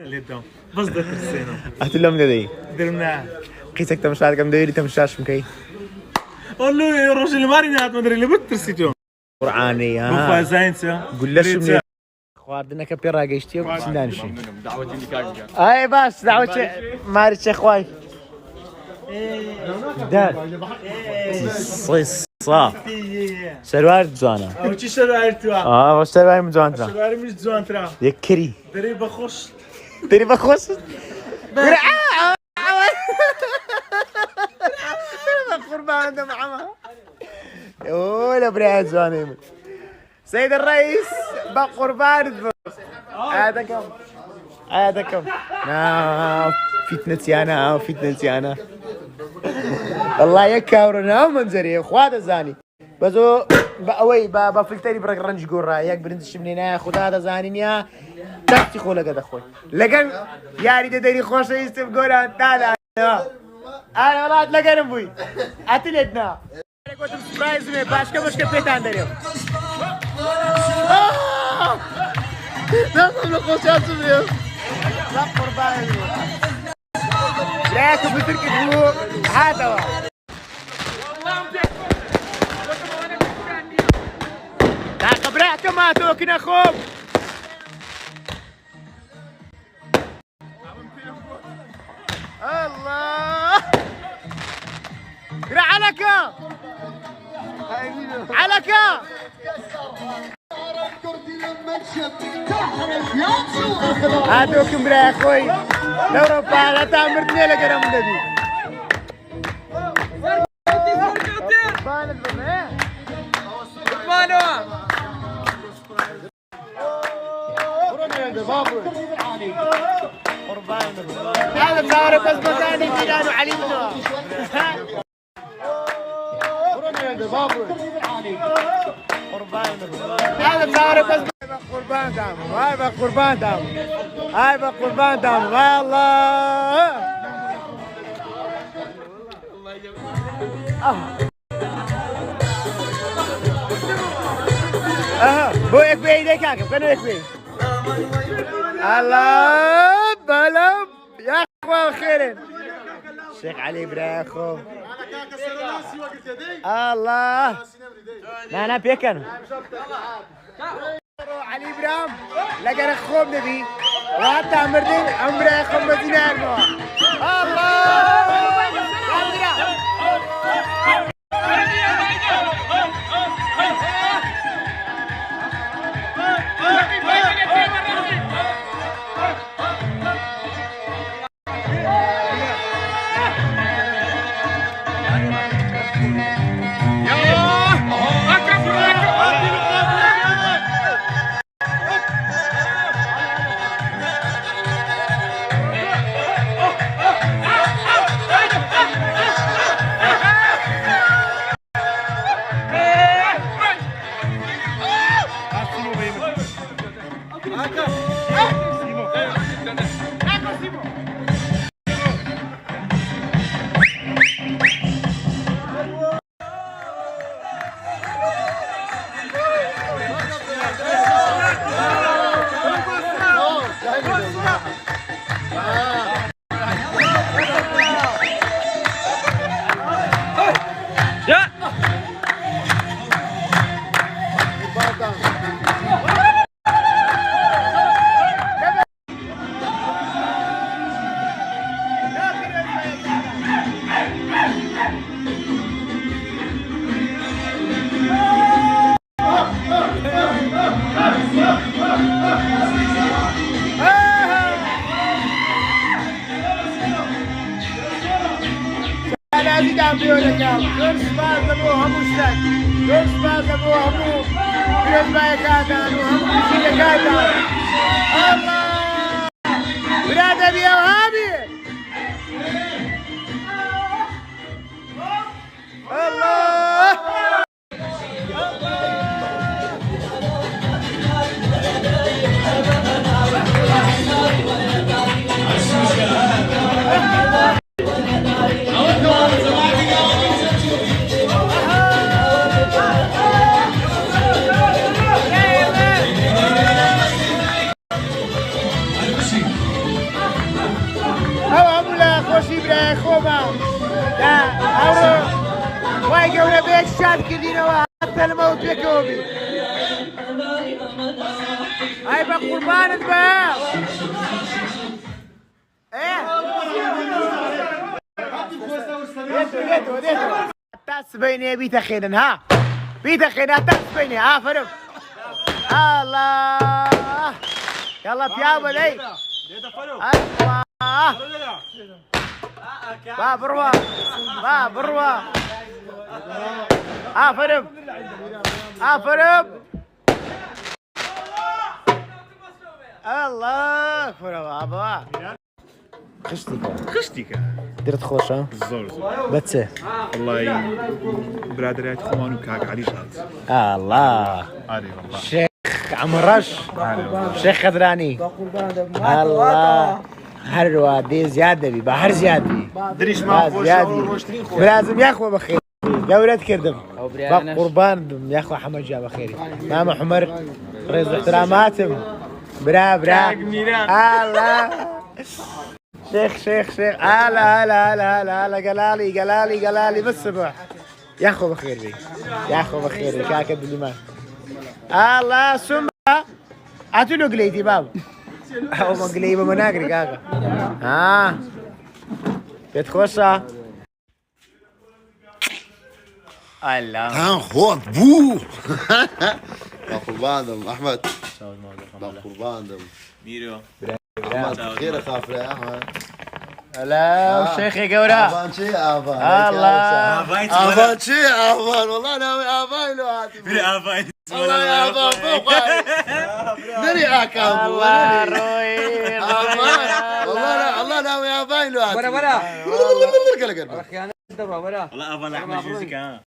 اللي دام بس ده ترسينا هتقول لي درنا قيسك تمشي كم دايري تمشاش مكي قول له يا رجل مارينات ما ادري اللي بترسيتو قرآني بوفا زينسا قول له شو مني خواردنا كبيرة قيشتي وبسندانشي اي بس دعوة مارش اخواي دار صيص صاف سروار جوانا او چی شروار تو اه سروار مجوان ترى شروار مش جوان ترى يكري دري بخش تري بخش قربان ده معما ولا بريد زواني سيد الرئيس بقربان هذا كم هذا كم فتنتي انا فتنتي انا والله يكاورنا منزري اخوات زاني بزو باوي بفلتري برك رنج قرا ياك برنت شمنينا خد هذا زانينيا تحتي خولا قد اخوي لكن يا ريت ديري خوش يستف قرا تعال انا والله لكن ابوي اتلدنا كنت سبرايز مي باشكا مش كبيت عندنا لا قبل خوش اسمي لا قربان لا كبتر كده هذا لا قبرعك ما توكنا خوب الله عليك عليك هاتوكم يا اخوي لو ربع لا تعمرتني لك انا من دي هذا صار بس مكاني فينا وعلينا هذا صار بس قربان دامه هاي بقربان دامه هاي بقربان دامه يا الله بويك بايديك يا كم كانوا يكفي الله بلم يا اخوان خيرين الشيخ علي براخو الله انا بيكن علي ابراهيم لقى خوب نبي وحتى عمردين عمره خمس دينار الله خۆشی برای خۆمان ئەوڕۆ وای گەورە بێت شاد کردینەوە هاتە لەمەوە توێکەوە بی ئای بە قوربانت بە تا سبەینێ بیتە خێنن ها بیتە خێنە تا سبەینێ ئافرم الله يلا بيا ولي الله با بروا با بروا افرم افرم الله اكبر بابا خشتیکە درت خۆشە زۆر بەچێ والله برادرایەت خۆمان و کاک عەلیش هات الله ئاری والله شيخ عمرش شيخ خضراني الله هەروە دێ زیاد دەبی بە هەر زیادی دریشمان زیادی برازم یاخۆ بەخێر گەورەت کردم بە قورباندم یاخۆ حەمە جا بەخێری مامە حومەر ڕێز و احتراماتم برا برا الله شيخ شيخ شيخ هلا هلا هلا هلا هلا قلالي قلالي قلالي بالصبح ياخو بخير بي ياخو بخير بي كاكد بالإيمان الله سمعة أتلو قليتي باب أو ما قليبة مناقري كاكا ها بتخوشة الله خود بو با قرباندم احمد با قرباندم میرو احمد خير خافره يا احمد هلا شيخي قورا افان شي افان الله افان شي افان والله ناوي افان لو هاتي والله يا افان فوق نري اكام الله روي والله ناوي افان لو هاتي برا قلق والله افضل احمد جوزك ها